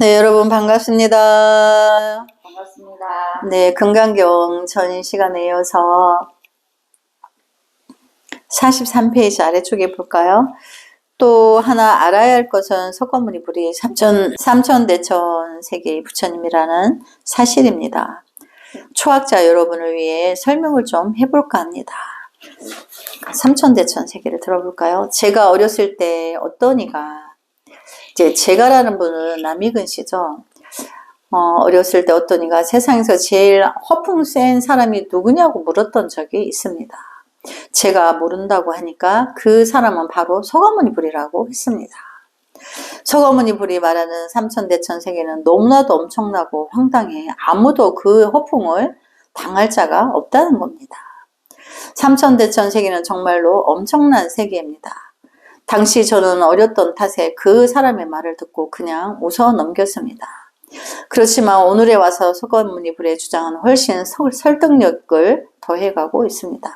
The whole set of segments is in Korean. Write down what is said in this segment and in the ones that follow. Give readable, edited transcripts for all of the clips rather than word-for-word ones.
네, 여러분 반갑습니다. 반갑습니다. 네, 금강경 전 시간에 이어서 43페이지 아래쪽에 볼까요? 또 하나 알아야 할 것은 석가모니 불이 삼천대천 세계의 부처님이라는 사실입니다. 초학자 여러분을 위해 설명을 좀 해볼까 합니다. 삼천대천 세계를 들어볼까요? 제가 어렸을 때 어떤 이가 제가라는 분은 남익은 씨죠. 어렸을 때 어떤 이가 세상에서 제일 허풍 센 사람이 누구냐고 물었던 적이 있습니다. 제가 모른다고 하니까 그 사람은 바로 석가모니 불이라고 했습니다. 석가모니 불이 말하는 삼천대천 세계는 너무나도 엄청나고 황당해 아무도 그 허풍을 당할 자가 없다는 겁니다. 삼천대천 세계는 정말로 엄청난 세계입니다. 당시 저는 어렸던 탓에 그 사람의 말을 듣고 그냥 웃어 넘겼습니다. 그렇지만 오늘에 와서 석가모니 불의 주장은 훨씬 설득력을 더해가고 있습니다.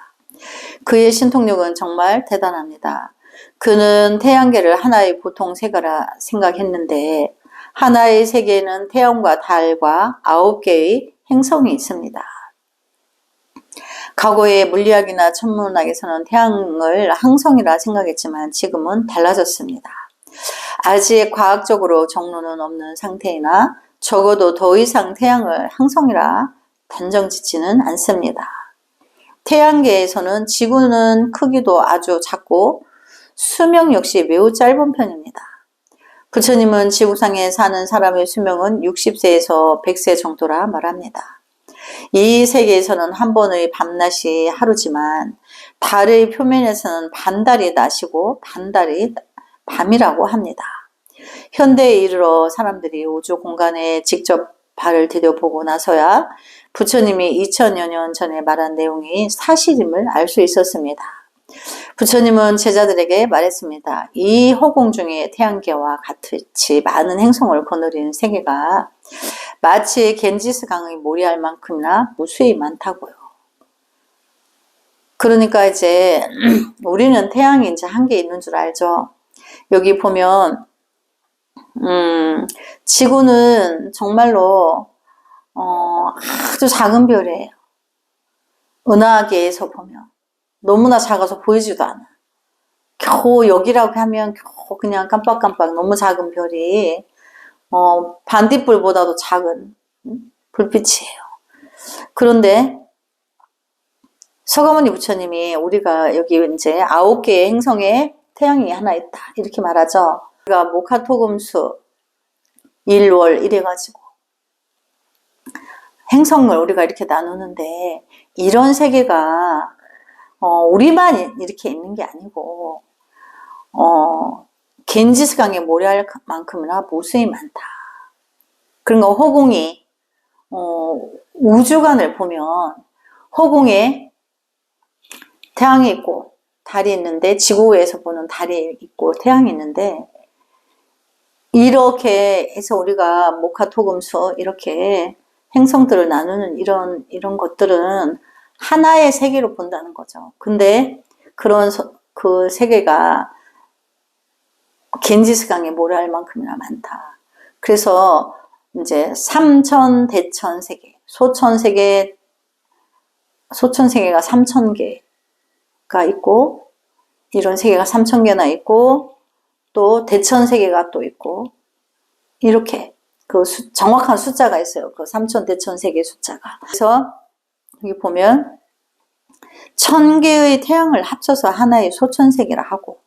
그의 신통력은 정말 대단합니다. 그는 태양계를 하나의 보통 세계라 생각했는데 하나의 세계에는 태양과 달과 9개의 행성이 있습니다. 과거의 물리학이나 천문학에서는 태양을 항성이라 생각했지만 지금은 달라졌습니다. 아직 과학적으로 정론은 없는 상태이나 적어도 더 이상 태양을 항성이라 단정짓지는 않습니다. 태양계에서는 지구는 크기도 아주 작고 수명 역시 매우 짧은 편입니다. 부처님은 지구상에 사는 사람의 수명은 60세에서 100세 정도라 말합니다. 이 세계에서는 한 번의 밤낮이 하루지만 달의 표면에서는 반달이 낮이고 반달이 밤이라고 합니다. 현대에 이르러 사람들이 우주 공간에 직접 발을 들여보고 나서야 부처님이 2000여 년 전에 말한 내용이 사실임을 알 수 있었습니다. 부처님은 제자들에게 말했습니다. 이 허공 중에 태양계와 같이 많은 행성을 거느리는 세계가 마치 겐지스 강의 모래알 만큼이나 무수히 많다고요. 그러니까 이제 우리는 태양이 이제 한 개 있는 줄 알죠. 여기 보면 지구는 정말로 아주 작은 별이에요. 은하계에서 보면 너무나 작아서 보이지도 않아. 겨우 여기라고 하면 겨우 그냥 깜빡깜빡 너무 작은 별이 반딧불보다도 작은 불빛이에요. 그런데 석가모니 부처님이 우리가 여기 이제 9개의 행성에 태양이 하나 있다 이렇게 말하죠. 우리가 모카토금수 일월 이래가지고 행성을 우리가 이렇게 나누는데 이런 세계가 우리만 이렇게 있는 게 아니고 겐지스강의 모래알만큼이나 무수히 많다. 그러니까 허공이 우주관을 보면 허공에 태양이 있고 달이 있는데 지구에서 보는 달이 있고 태양이 있는데 이렇게 해서 우리가 모카토금수 이렇게 행성들을 나누는 이런 것들은 하나의 세계로 본다는 거죠. 근데 그 세계가 겐지스강의 모래알만큼이나 많다. 그래서 이제 삼천대천 세계, 소천세계가 3000개가 있고 이런 세계가 3000개나 있고 또 대천세계가 또 있고 이렇게 그 정확한 숫자가 있어요. 그 삼천대천세계 숫자가. 그래서 여기 보면 1000개의 태양을 합쳐서 하나의 소천세계라 하고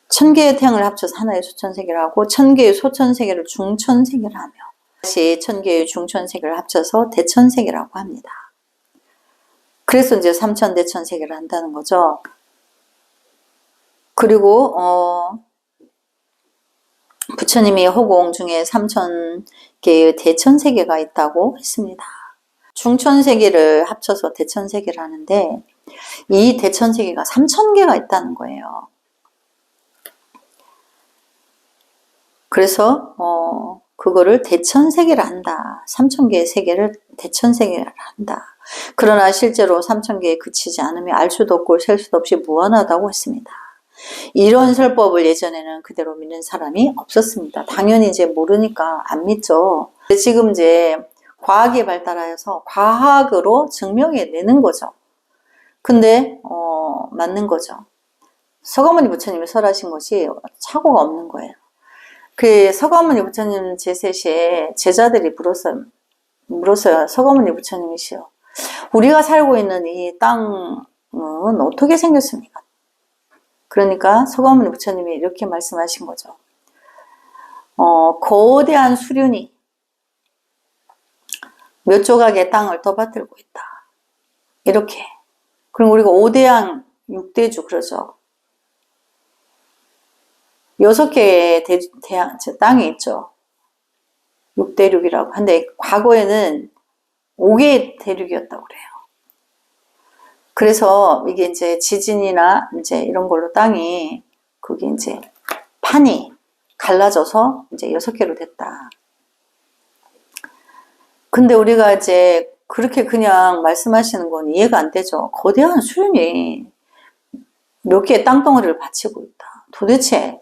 1000개의 태양을 합쳐서 하나의 소천세계를 하고 1000개의 소천세계를 중천세계를 하며 다시 1000개의 중천세계를 합쳐서 대천세계라고 합니다. 그래서 이제 삼천대천세계를 한다는 거죠. 그리고 부처님이 허공 중에 3000개의 대천세계가 있다고 했습니다. 중천세계를 합쳐서 대천세계를 하는데 이 대천세계가 3000개가 있다는 거예요. 그래서 그거를 대천세계를 한다. 3000개의 세계를 대천세계를 한다. 그러나 실제로 3000개에 그치지 않으면 알 수도 없고 셀 수도 없이 무한하다고 했습니다. 이런 설법을 예전에는 그대로 믿는 사람이 없었습니다. 당연히 이제 모르니까 안 믿죠. 지금 이제 과학이 발달하여서 과학으로 증명해내는 거죠. 근데 맞는 거죠. 서가모니 부처님이 설하신 것이 착오가 없는 거예요. 그 서가모니 부처님 제셋시에 제자들이 물었어요. 서가모니 부처님이시여, 우리가 살고 있는 이 땅은 어떻게 생겼습니까? 그러니까 서가모니 부처님이 이렇게 말씀하신 거죠. 거대한 수륜이 몇 조각의 땅을 떠받들고 있다. 이렇게. 그럼 우리가 5대양 6대주 그러죠. 6개의 땅이 있죠. 6대륙이라고. 근데 과거에는 5개의 대륙이었다고 그래요. 그래서 이게 이제 지진이나 이제 이런 걸로 땅이, 그게 이제 판이 갈라져서 이제 6개로 됐다. 근데 우리가 이제 그렇게 그냥 말씀하시는 건 이해가 안 되죠. 거대한 수륜이 몇 개의 땅덩어리를 받치고 있다. 도대체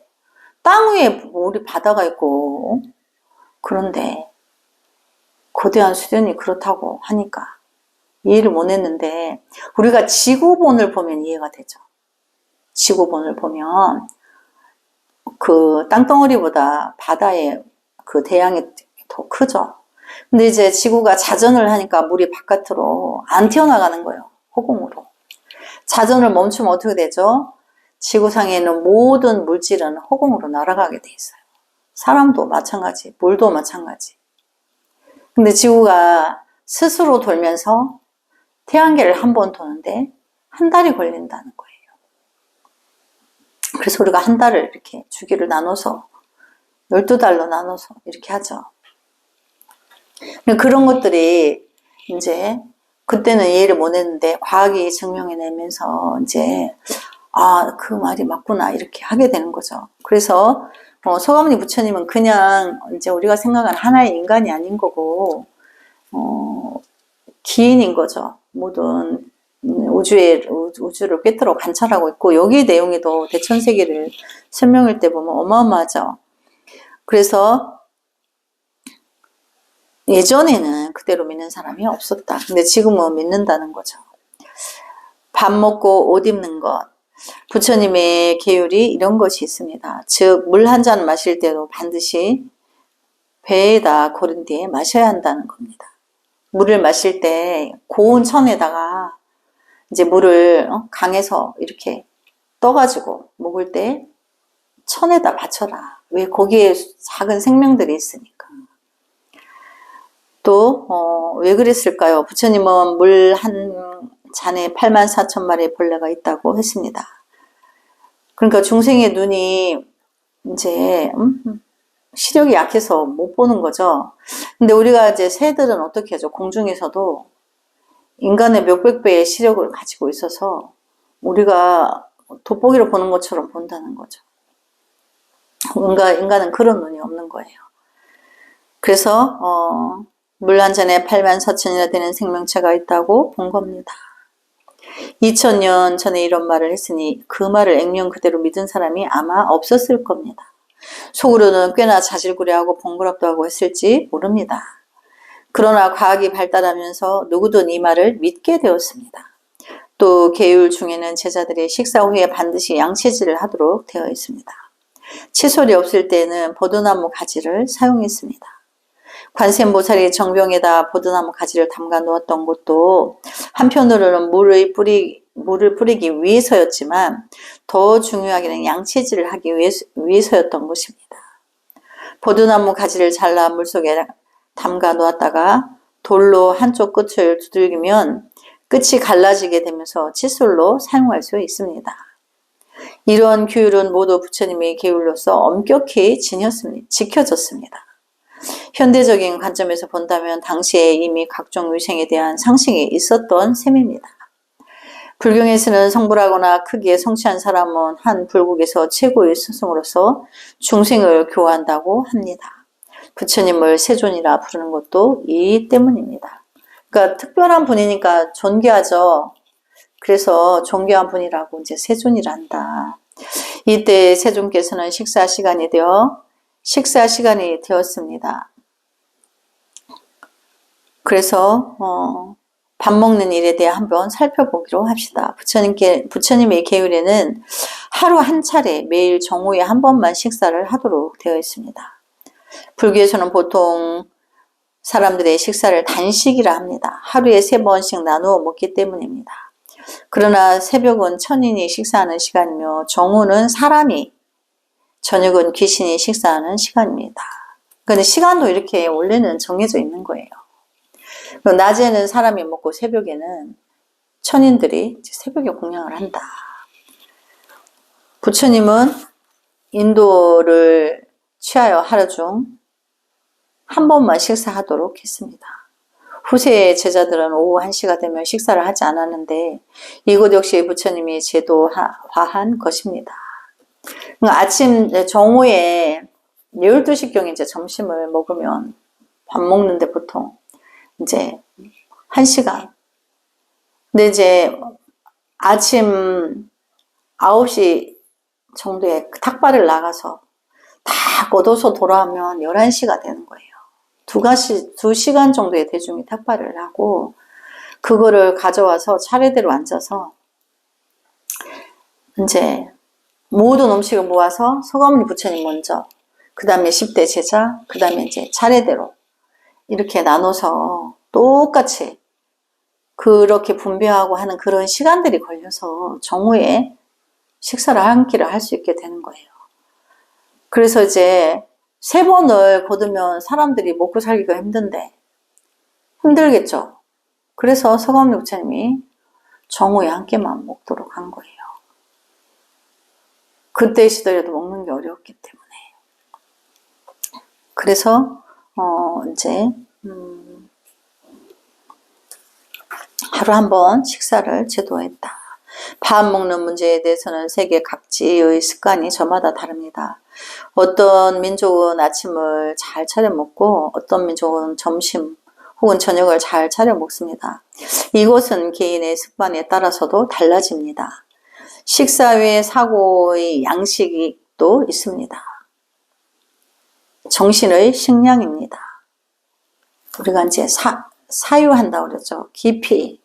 땅 위에 우리 바다가 있고, 그런데 거대한 수륜이 그렇다고 하니까 이해를 못 했는데, 우리가 지구본을 보면 이해가 되죠. 지구본을 보면 그 땅덩어리보다 바다의 그 대양이 더 크죠. 근데 이제 지구가 자전을 하니까 물이 바깥으로 안 튀어나가는 거예요. 허공으로. 자전을 멈추면 어떻게 되죠? 지구상에 있는 모든 물질은 허공으로 날아가게 돼 있어요. 사람도 마찬가지, 물도 마찬가지. 근데 지구가 스스로 돌면서 태양계를 한 번 도는데 한 달이 걸린다는 거예요. 그래서 우리가 한 달을 이렇게 주기를 나눠서 12달로 나눠서 이렇게 하죠. 그런 것들이 이제 그때는 이해를 못 했는데 과학이 증명해내면서 이제 그 말이 맞구나 이렇게 하게 되는 거죠. 그래서 서가모니 부처님은 그냥 이제 우리가 생각하는 하나의 인간이 아닌 거고 기인인 거죠. 모든 우주를 꿰뚫어 관찰하고 있고, 여기 내용에도 대천세계를 설명할 때 보면 어마어마하죠. 그래서 예전에는 그대로 믿는 사람이 없었다. 근데 지금은 믿는다는 거죠. 밥 먹고 옷 입는 것. 부처님의 계율이 이런 것이 있습니다. 즉, 물 한 잔 마실 때도 반드시 배에다 고른 뒤에 마셔야 한다는 겁니다. 물을 마실 때 고운 천에다가 이제 물을 강에서 이렇게 떠가지고 먹을 때 천에다 받쳐라. 왜? 거기에 작은 생명들이 있으니까. 또 왜 그랬을까요? 부처님은 물 한 잔에 84,000마리의 벌레가 있다고 했습니다. 그러니까 중생의 눈이 이제 시력이 약해서 못 보는 거죠. 근데 우리가 이제 새들은 어떻게 하죠? 공중에서도 인간의 몇백 배의 시력을 가지고 있어서 우리가 돋보기로 보는 것처럼 본다는 거죠. 인간은 그런 눈이 없는 거예요. 그래서 물 한 잔에 84,000이나 되는 생명체가 있다고 본 겁니다. 2000년 전에 이런 말을 했으니 그 말을 액면 그대로 믿은 사람이 아마 없었을 겁니다. 속으로는 꽤나 자질구레하고 번거롭다고 하고 했을지 모릅니다. 그러나 과학이 발달하면서 누구든 이 말을 믿게 되었습니다. 또 계율 중에는 제자들이 식사 후에 반드시 양치질을 하도록 되어 있습니다. 칫솔이 없을 때는 버드나무 가지를 사용했습니다. 관세음보살이 정병에다 버드나무 가지를 담가 놓았던 것도 한편으로는 물을 뿌리기 위해서였지만 더 중요하게는 양치질을 하기 위해서였던 것입니다. 버드나무 가지를 잘라 물속에 담가 놓았다가 돌로 한쪽 끝을 두들기면 끝이 갈라지게 되면서 칫솔로 사용할 수 있습니다. 이러한 규율은 모두 부처님의 계율로서 엄격히 지켜졌습니다. 현대적인 관점에서 본다면 당시에 이미 각종 위생에 대한 상식이 있었던 셈입니다. 불경에서는 성불하거나 크게 성취한 사람은 한 불국에서 최고의 스승으로서 중생을 교화한다고 합니다. 부처님을 세존이라 부르는 것도 이 때문입니다. 그러니까 특별한 분이니까 존귀하죠. 그래서 존귀한 분이라고 이제 세존이라 한다. 이때 세존께서는 식사 시간이 되었습니다. 그래서 밥 먹는 일에 대해 한번 살펴보기로 합시다. 부처님의 계율에는 하루 한 차례 매일 정오에 한 번만 식사를 하도록 되어 있습니다. 불교에서는 보통 사람들의 식사를 단식이라 합니다. 하루에 3번씩 나누어 먹기 때문입니다. 그러나 새벽은 천인이 식사하는 시간이며 정오는 사람이, 저녁은 귀신이 식사하는 시간입니다. 근데 시간도 이렇게 원래는 정해져 있는 거예요. 낮에는 사람이 먹고 새벽에는 천인들이 새벽에 공양을 한다. 부처님은 인도를 취하여 하루 중 한 번만 식사하도록 했습니다. 후세의 제자들은 오후 1시가 되면 식사를 하지 않았는데 이것 역시 부처님이 제도화한 것입니다. 아침 정오에 12시경에 이제 점심을 먹으면 밥 먹는데 보통 이제 1시간. 근데 이제 아침 9시 정도에 탁발을 나가서 다 거둬서 돌아오면 11시가 되는 거예요. 2시간 정도의 대중이 탁발을 하고 그거를 가져와서 차례대로 앉아서 이제 모든 음식을 모아서 서가모니 부처님 먼저, 그 다음에 10대 제자, 그 다음에 이제 차례대로 이렇게 나눠서 똑같이 그렇게 분배하고 하는 그런 시간들이 걸려서 정오에 식사를 한 끼를 할 수 있게 되는 거예요. 그래서 이제 3번을 거두면 사람들이 먹고 살기가 힘들겠죠. 그래서 서가모니 부처님이 정오에 한 끼만 먹도록 한 거예요. 그때 시절에도 먹는 게 어려웠기 때문에. 그래서 이제 하루 한 번 식사를 제도했다. 밥 먹는 문제에 대해서는 세계 각지의 습관이 저마다 다릅니다. 어떤 민족은 아침을 잘 차려 먹고 어떤 민족은 점심 혹은 저녁을 잘 차려 먹습니다. 이것은 개인의 습관에 따라서도 달라집니다. 식사 외에 사고의 양식도 있습니다. 정신의 식량입니다. 우리가 이제 사유한다 그러죠. 깊이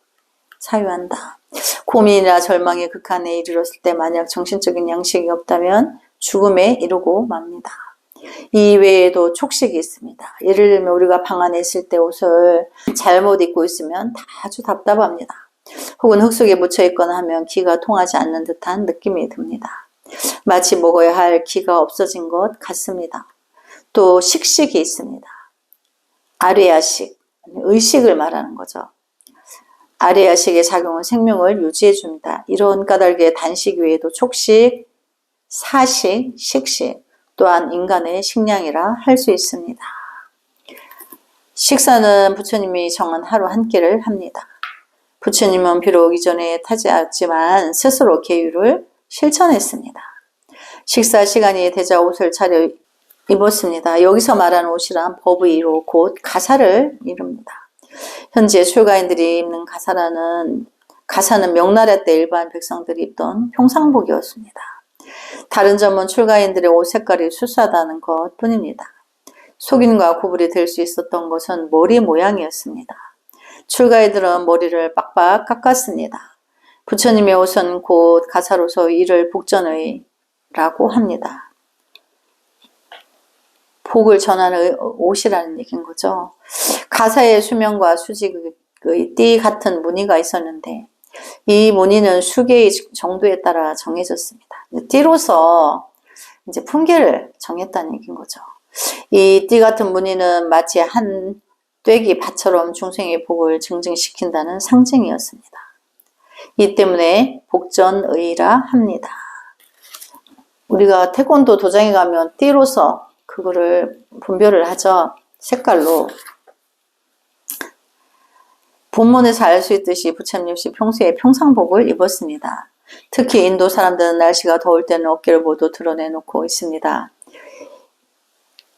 사유한다. 고민이나 절망의 극한에 이르렀을 때 만약 정신적인 양식이 없다면 죽음에 이르고 맙니다. 이 외에도 촉식이 있습니다. 예를 들면 우리가 방 안에 있을 때 옷을 잘못 입고 있으면 아주 답답합니다. 혹은 흙 속에 묻혀 있거나 하면 기가 통하지 않는 듯한 느낌이 듭니다. 마치 먹어야 할 기가 없어진 것 같습니다. 또 식식이 있습니다. 아뢰야식, 의식을 말하는 거죠. 아뢰야식의 작용은 생명을 유지해 줍니다. 이런 까닭에 단식 외에도 촉식, 사식, 식식 또한 인간의 식량이라 할 수 있습니다. 식사는 부처님이 정한 하루 한 끼를 합니다. 부처님은 비록 이전에 타지않았지만 스스로 계율을 실천했습니다. 식사 시간이 되자 옷을 차려 입었습니다. 여기서 말하는 옷이란 법의 이로 곧 가사를 이룹니다. 현재 출가인들이 입는 가사는 명나라 때 일반 백성들이 입던 평상복이었습니다. 다른 점은 출가인들의 옷 색깔이 수수하다는 것 뿐입니다. 속인과 구분이 될 수 있었던 것은 머리 모양이었습니다. 출가인들은 머리를 빡빡 깎았습니다. 부처님의 옷은 곧 가사로서 이를 복전의라고 합니다. 복을 전하는 옷이라는 얘기인 거죠. 가사의 수명과 수직의 띠 같은 무늬가 있었는데 이 무늬는 수계의 정도에 따라 정해졌습니다. 띠로서 이제 품계를 정했다는 얘기인 거죠. 이 띠 같은 무늬는 마치 한 떼기 밭처럼 중생의 복을 증증시킨다는 상징이었습니다. 이 때문에 복전의라 합니다. 우리가 태권도 도장에 가면 띠로서 그거를 분별을 하죠. 색깔로. 본문에서 알 수 있듯이 부처님 역시 평소에 평상복을 입었습니다. 특히 인도 사람들은 날씨가 더울 때는 어깨를 모두 드러내놓고 있습니다.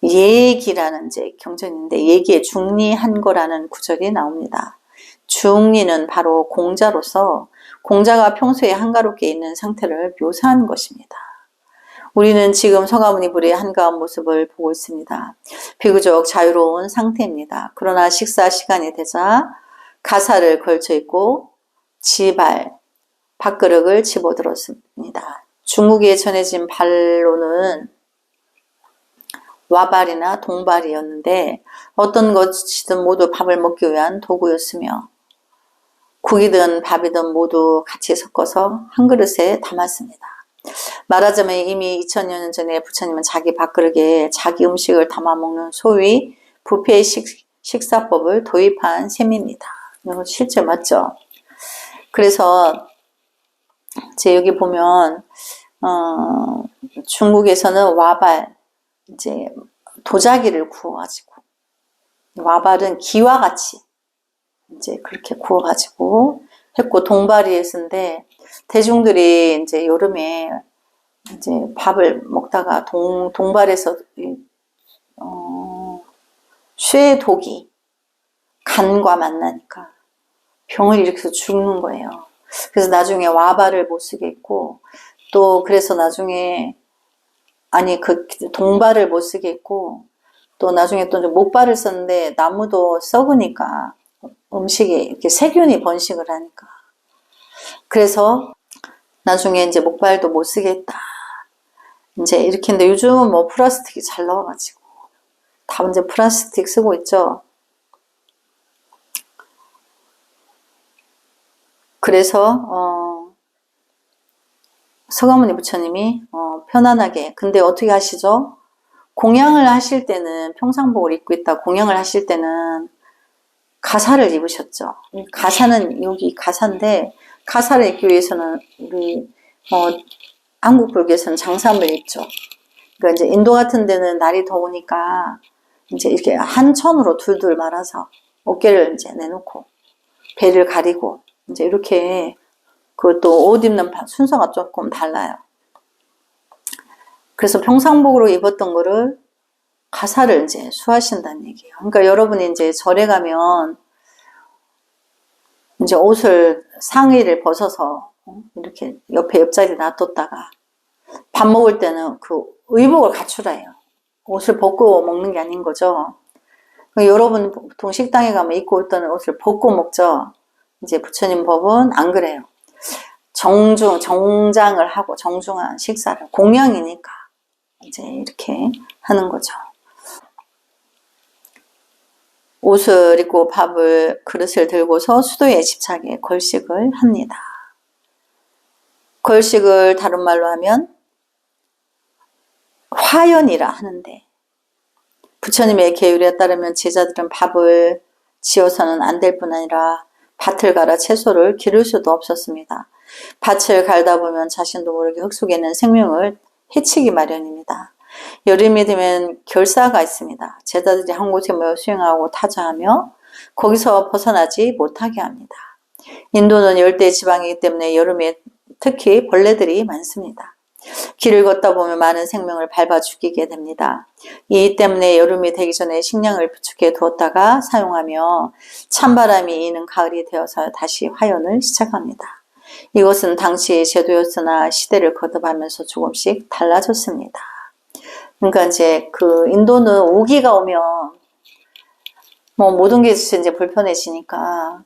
예기라는 이제 경전인데 예기에 중리한 거라는 구절이 나옵니다. 중리는 바로 공자로서 공자가 평소에 한가롭게 있는 상태를 묘사한 것입니다. 우리는 지금 서가모니 불의 한가한 모습을 보고 있습니다. 비교적 자유로운 상태입니다. 그러나 식사 시간이 되자 가사를 걸쳐 입고 지발, 밥그릇을 집어들었습니다. 중국에 전해진 발로는 와발이나 동발이었는데 어떤 것이든 모두 밥을 먹기 위한 도구였으며 국이든 밥이든 모두 같이 섞어서 한 그릇에 담았습니다. 말하자면 이미 2000년 전에 부처님은 자기 밥그릇에 자기 음식을 담아 먹는 소위 뷔페 식사법을 도입한 셈입니다. 이거 실제 맞죠? 그래서 이제 여기 보면 중국에서는 와발, 이제 도자기를 구워가지고, 와발은 기와 같이 이제 그렇게 구워가지고 했고, 동발이었는데 대중들이 이제 여름에 이제 밥을 먹다가 동발에서 쇠독이 간과 만나니까 병을 일으켜서 죽는 거예요. 그래서 나중에 와발을 못 쓰게 했고, 또 그래서 나중에 그 동발을 못 쓰게 했고, 또 나중에 또 목발을 썼는데 나무도 썩으니까 음식에 이렇게 세균이 번식을 하니까, 그래서 나중에 이제 목발도 못 쓰게 했다. 이제 이렇게 했는데 요즘은 뭐 플라스틱이 잘 나와가지고 다 이제 플라스틱 쓰고 있죠. 그래서 서가모니 부처님이 편안하게, 근데 어떻게 하시죠? 공양을 하실 때는 평상복을 입고 있다. 공양을 하실 때는 가사를 입으셨죠. 가사는 여기 가사인데, 가사를 입기 위해서는 우리 한국 불교에서는 장삼을 입죠. 그러니까 이제 인도 같은 데는 날이 더우니까 이제 이렇게 한 천으로 둘둘 말아서 어깨를 이제 내놓고 배를 가리고 이제 이렇게, 그것도 옷 입는 순서가 조금 달라요. 그래서 평상복으로 입었던 거를 가사를 이제 수하신다는 얘기예요. 그러니까 여러분이 이제 절에 가면 이제 옷을, 상의를 벗어서 이렇게 옆에 옆자리 놔뒀다가 밥 먹을 때는 그 의복을 갖추라 해요. 옷을 벗고 먹는 게 아닌 거죠. 여러분 보통 식당에 가면 입고 있던 옷을 벗고 먹죠. 이제 부처님 법은 안 그래요. 정장을 하고 정중한 식사를, 공양이니까 이제 이렇게 하는 거죠. 옷을 입고 그릇을 들고서 수도에 집착에 걸식을 합니다. 걸식을 다른 말로 하면 화연이라 하는데, 부처님의 계율에 따르면 제자들은 밥을 지어서는 안 될 뿐 아니라 밭을 갈아 채소를 기를 수도 없었습니다. 밭을 갈다 보면 자신도 모르게 흙 속에 있는 생명을 해치기 마련입니다. 여름이 되면 결사가 있습니다. 제자들이 한 곳에 모여 수행하고 타자하며 거기서 벗어나지 못하게 합니다. 인도는 열대 지방이기 때문에 여름에 특히 벌레들이 많습니다. 길을 걷다 보면 많은 생명을 밟아 죽이게 됩니다. 이 때문에 여름이 되기 전에 식량을 비축해 두었다가 사용하며 찬바람이 이는 가을이 되어서 다시 화연을 시작합니다. 이것은 당시의 제도였으나 시대를 거듭하면서 조금씩 달라졌습니다. 그러니까 이제 그 인도는 우기가 오면 뭐 모든 게 이제 불편해지니까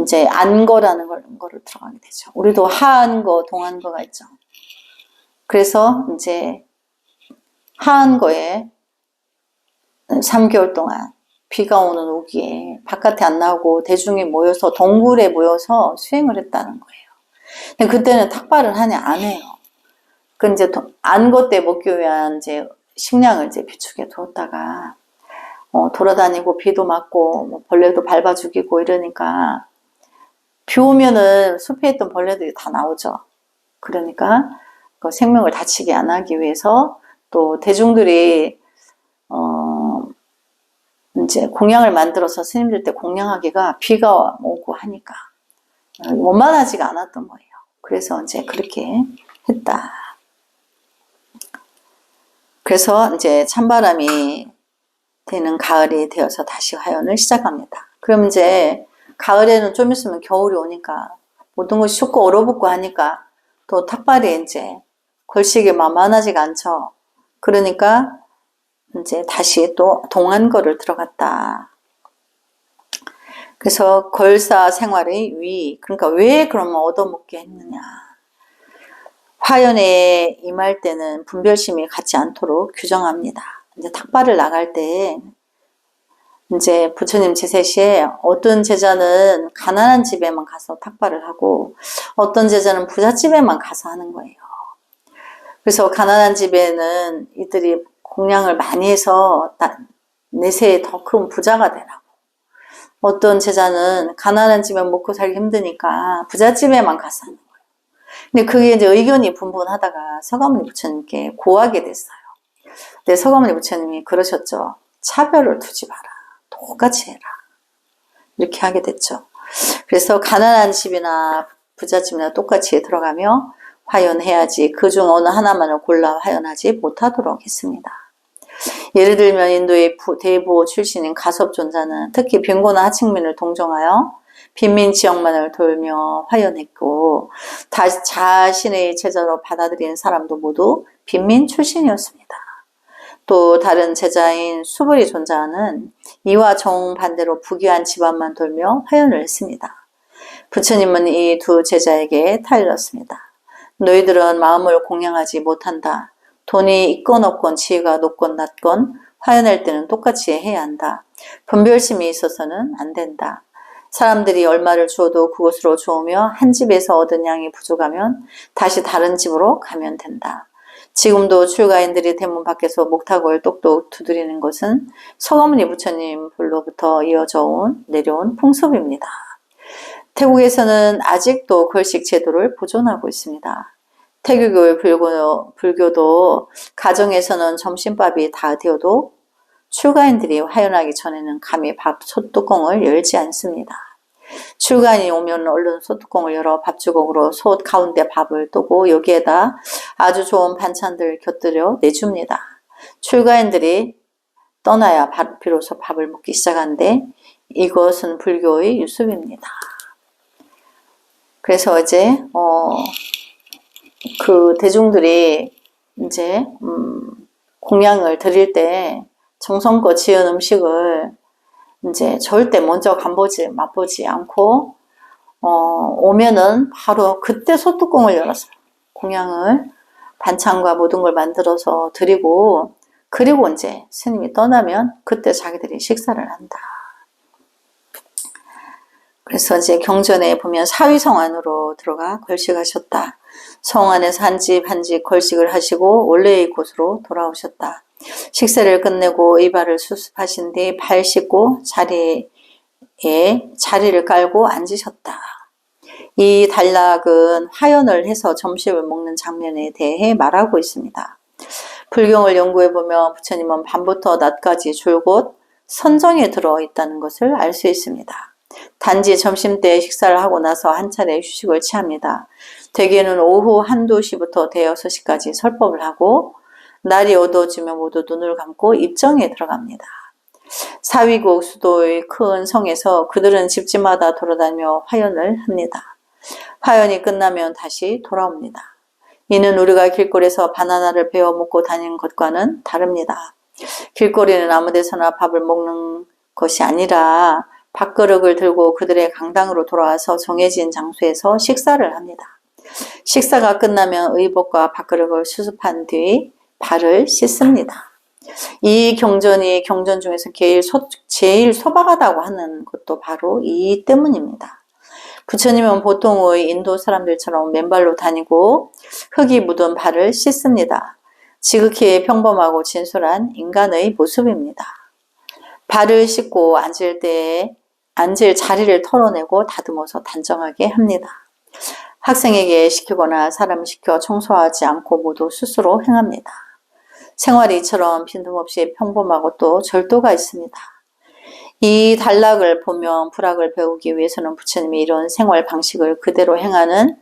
이제 안거라는 거를 들어가게 되죠. 우리도 하안거, 동안거가 있죠. 그래서 이제 하안거에 3개월 동안 비가 오는 우기에 바깥에 안 나오고 대중이 모여서 동굴에 모여서 수행을 했다는 거예요. 근데 그때는 탁발을 하냐 안 해요. 그 이제 안거 때 먹기 위한 이제 식량을 이제 비축해 두었다가 돌아다니고 비도 맞고 뭐 벌레도 밟아 죽이고 이러니까 비 오면은 숲에 있던 벌레들이 다 나오죠. 그러니까 그 생명을 다치게 안 하기 위해서 또 대중들이 이제 공양을 만들어서 스님들 때 공양하기가 비가 오고 하니까 원만하지가 않았던 거예요. 그래서 이제 그렇게 했다. 그래서 이제 찬바람이 되는 가을이 되어서 다시 화연을 시작합니다. 그럼 이제 가을에는 좀 있으면 겨울이 오니까 모든 것이 춥고 얼어붙고 하니까 또 탁발이 이제 걸식이 만만하지가 않죠. 그러니까 이제 다시 또 동안거를 들어갔다. 그래서 걸사 생활의 위, 그러니까 왜 그러면 얻어먹게 했느냐. 화연에 임할 때는 분별심이 갖지 않도록 규정합니다. 이제 탁발을 나갈 때 이제 부처님 제세시에 어떤 제자는 가난한 집에만 가서 탁발을 하고 어떤 제자는 부잣집에만 가서 하는 거예요. 그래서 가난한 집에는 이들이 공양을 많이 해서 내세에 더 큰 부자가 되라고. 어떤 제자는 가난한 집에 먹고 살기 힘드니까 부잣집에만 가서 하는 거예요. 근데 그게 이제 의견이 분분하다가 서가모니 부처님께 고하게 됐어요. 근데 서가모니 부처님이 그러셨죠. 차별을 두지 마라. 똑같이 해라. 이렇게 하게 됐죠. 그래서 가난한 집이나 부잣집이나 똑같이 들어가며 화연해야지 그중 어느 하나만을 골라 화연하지 못하도록 했습니다. 예를 들면 인도의 대보 출신인 가섭존자는 특히 빈곤한 하층민을 동정하여 빈민 지역만을 돌며 화연했고 자신의 제자로 받아들이는 사람도 모두 빈민 출신이었습니다. 또 다른 제자인 수불이 존자는 이와 정반대로 부귀한 집안만 돌며 화연을 했습니다. 부처님은 이 두 제자에게 타일렀습니다. 너희들은 마음을 공양하지 못한다. 돈이 있건 없건 지혜가 높건 낮건 화연할 때는 똑같이 해야 한다. 분별심이 있어서는 안 된다. 사람들이 얼마를 주어도 그곳으로 주오며 한 집에서 얻은 양이 부족하면 다시 다른 집으로 가면 된다. 지금도 출가인들이 대문 밖에서 목탁을 똑똑 두드리는 것은 서가모니 부처님 불로부터 내려온 풍습입니다. 태국에서는 아직도 걸식 제도를 보존하고 있습니다. 태교교의 불교도 가정에서는 점심밥이 다 되어도 출가인들이 화연하기 전에는 감히 밥 솥뚜껑을 열지 않습니다. 출가인이 오면 얼른 솥뚜껑을 열어 밥주걱으로 솥 가운데 밥을 뜨고 여기에다 아주 좋은 반찬들 곁들여 내줍니다. 출가인들이 떠나야 비로소 밥을 먹기 시작하는데 이것은 불교의 유습입니다. 그래서 이제 그 대중들이 이제 공양을 드릴 때 정성껏 지은 음식을 이제 절대 먼저 맛보지 않고 오면은 바로 그때 솥뚜껑을 열어서 공양을 반찬과 모든 걸 만들어서 드리고 그리고 이제 스님이 떠나면 그때 자기들이 식사를 한다. 그래서 이제 경전에 보면 사위성 안으로 들어가 걸식하셨다. 성 안에서 한 집 한 집 걸식을 하시고 원래의 곳으로 돌아오셨다. 식사를 끝내고 이발을 수습하신 뒤 발 씻고 자리를 깔고 앉으셨다. 이 단락은 화연을 해서 점심을 먹는 장면에 대해 말하고 있습니다. 불경을 연구해보면 부처님은 밤부터 낮까지 줄곧 선정에 들어있다는 것을 알 수 있습니다. 단지 점심때 식사를 하고 나서 한 차례 휴식을 취합니다. 대개는 오후 한두 시부터 대여섯 시까지 설법을 하고 날이 어두워지면 모두 눈을 감고 입정에 들어갑니다. 사위국 수도의 큰 성에서 그들은 집집마다 돌아다니며 화연을 합니다. 화연이 끝나면 다시 돌아옵니다. 이는 우리가 길거리에서 바나나를 베어 먹고 다니는 것과는 다릅니다. 길거리는 아무 데서나 밥을 먹는 것이 아니라 밥그릇을 들고 그들의 강당으로 돌아와서 정해진 장소에서 식사를 합니다. 식사가 끝나면 의복과 밥그릇을 수습한 뒤 발을 씻습니다. 이 경전이 경전 중에서 제일 소박하다고 하는 것도 바로 이 때문입니다. 부처님은 보통의 인도 사람들처럼 맨발로 다니고 흙이 묻은 발을 씻습니다. 지극히 평범하고 진솔한 인간의 모습입니다. 발을 씻고 앉을 자리를 털어내고 다듬어서 단정하게 합니다. 학생에게 시키거나 사람을 시켜 청소하지 않고 모두 스스로 행합니다. 생활이 이처럼 빈틈없이 평범하고 또 절도가 있습니다. 이 단락을 보면 불학을 배우기 위해서는 부처님이 이런 생활 방식을 그대로 행하는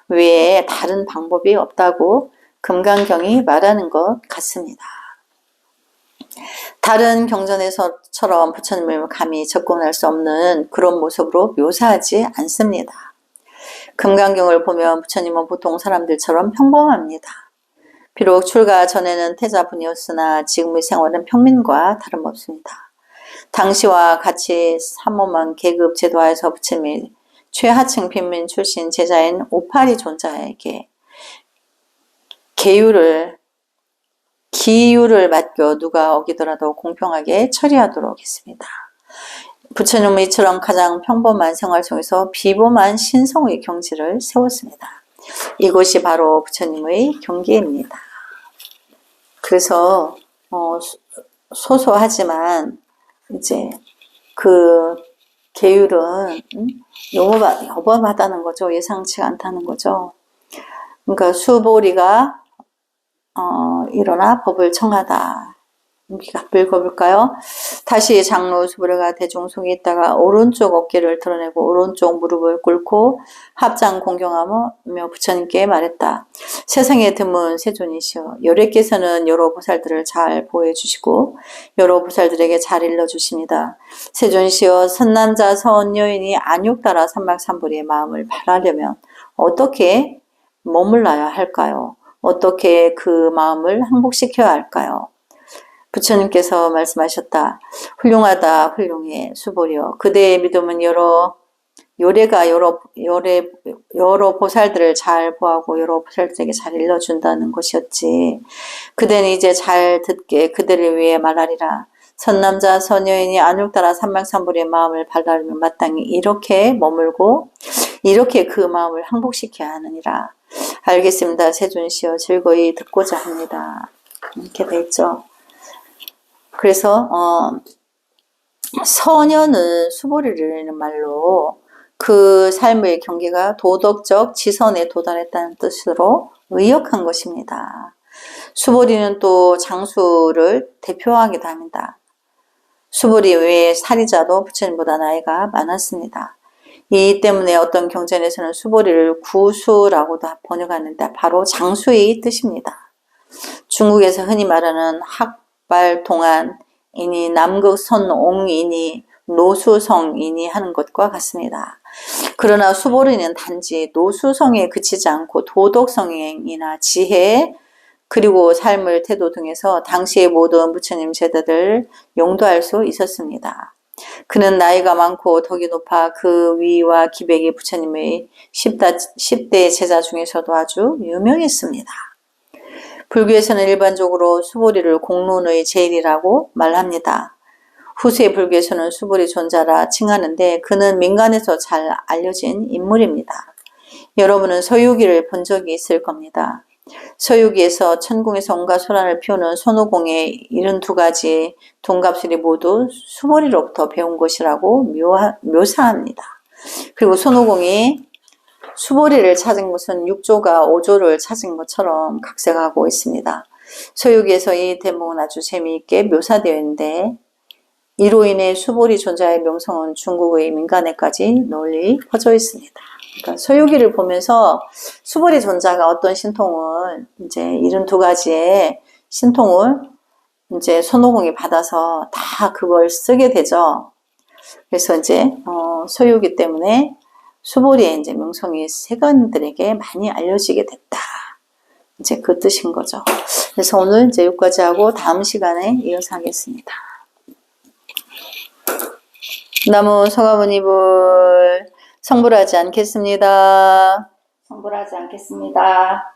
외에 다른 방법이 없다고 금강경이 말하는 것 같습니다. 다른 경전에서처럼 부처님을 감히 접근할 수 없는 그런 모습으로 묘사하지 않습니다. 금강경을 보면 부처님은 보통 사람들처럼 평범합니다. 비록 출가 전에는 태자분이었으나 지금의 생활은 평민과 다름없습니다. 당시와 같이 삼엄한 계급 제도하에서 부처님이 최하층 빈민 출신 제자인 오파리 존자에게 기율을 맡겨 누가 어기더라도 공평하게 처리하도록 했습니다. 부처님은 이처럼 가장 평범한 생활 속에서 비범한 신성의 경지를 세웠습니다. 이것이 바로 부처님의 경계입니다. 그래서 소소하지만 이제 그 계율은 여법하다는 거죠. 예상치 않다는 거죠. 그러니까 수보리가 일어나 법을 청하다. 여기가 읽어볼까요? 다시 장로 수보리가 대중 속에 있다가 오른쪽 어깨를 드러내고 오른쪽 무릎을 꿇고 합장 공경하며 부처님께 말했다. 세상에 드문 세존이시여, 여래께서는 여러 보살들을 잘 보호해주시고 여러 보살들에게 잘 일러주십니다. 세존이시여, 선남자 선여인이 안욕따라 삼박삼보리의 마음을 바라려면 어떻게 머물러야 할까요? 어떻게 그 마음을 항복시켜야 할까요? 부처님께서 말씀하셨다. 훌륭하다, 훌륭해, 수보리여. 그대의 믿음은 여러 보살들을 잘 보하고 여러 보살들에게 잘 일러준다는 것이었지. 그대는 이제 잘 듣게 그대를 위해 말하리라. 선남자 선여인이 안욕따라 삼박삼보리의 마음을 바라려면 마땅히 이렇게 머물고 이렇게 그 마음을 항복시켜야 하느니라. 알겠습니다. 세존시여, 즐거이 듣고자 합니다. 이렇게 돼 있죠. 그래서 선녀는 수보리라는 말로 그 삶의 경계가 도덕적 지선에 도달했다는 뜻으로 의역한 것입니다. 수보리는 또 장수를 대표하기도 합니다. 수보리 외에 사리자도 부처님보다 나이가 많았습니다. 이 때문에 어떤 경전에서는 수보리를 구수라고도 번역하는데 바로 장수의 뜻입니다. 중국에서 흔히 말하는 학발동안이니 남극선옹이니 노수성이니 하는 것과 같습니다. 그러나 수보리는 단지 노수성에 그치지 않고 도덕성이나 지혜 그리고 삶의 태도 등에서 당시의 모든 부처님 제자들을 용도할 수 있었습니다. 그는 나이가 많고 덕이 높아 그 위와 기백이 부처님의 10대 제자 중에서도 아주 유명했습니다. 불교에서는 일반적으로 수보리를 공론의 제일이라고 말합니다. 후세 불교에서는 수보리 존자라 칭하는데 그는 민간에서 잘 알려진 인물입니다. 여러분은 서유기를 본 적이 있을 겁니다. 서유기에서 천궁에서 온갖 소란을 피우는 손오공의 72가지 동갑술이 모두 수보리로부터 배운 것이라고 묘사합니다. 그리고 손오공이 수보리를 찾은 것은 6조가 5조를 찾은 것처럼 각색하고 있습니다. 서유기에서 이 대목은 아주 재미있게 묘사되어 있는데 이로 인해 수보리 존자의 명성은 중국의 민간에까지 널리 퍼져 있습니다. 그러니까 서유기를 보면서 수보리 존자가 어떤 신통을 이제 72가지의 신통을 이제 손오공이 받아서 다 그걸 쓰게 되죠. 그래서 이제 서유기 때문에 수보리의 이제 명성이 세간들에게 많이 알려지게 됐다. 이제 그 뜻인 거죠. 그래서 오늘 이제 여기까지 하고 다음 시간에 이어서 하겠습니다. 나무 서가모니불 성불하지 않겠습니다. 성불하지 않겠습니다.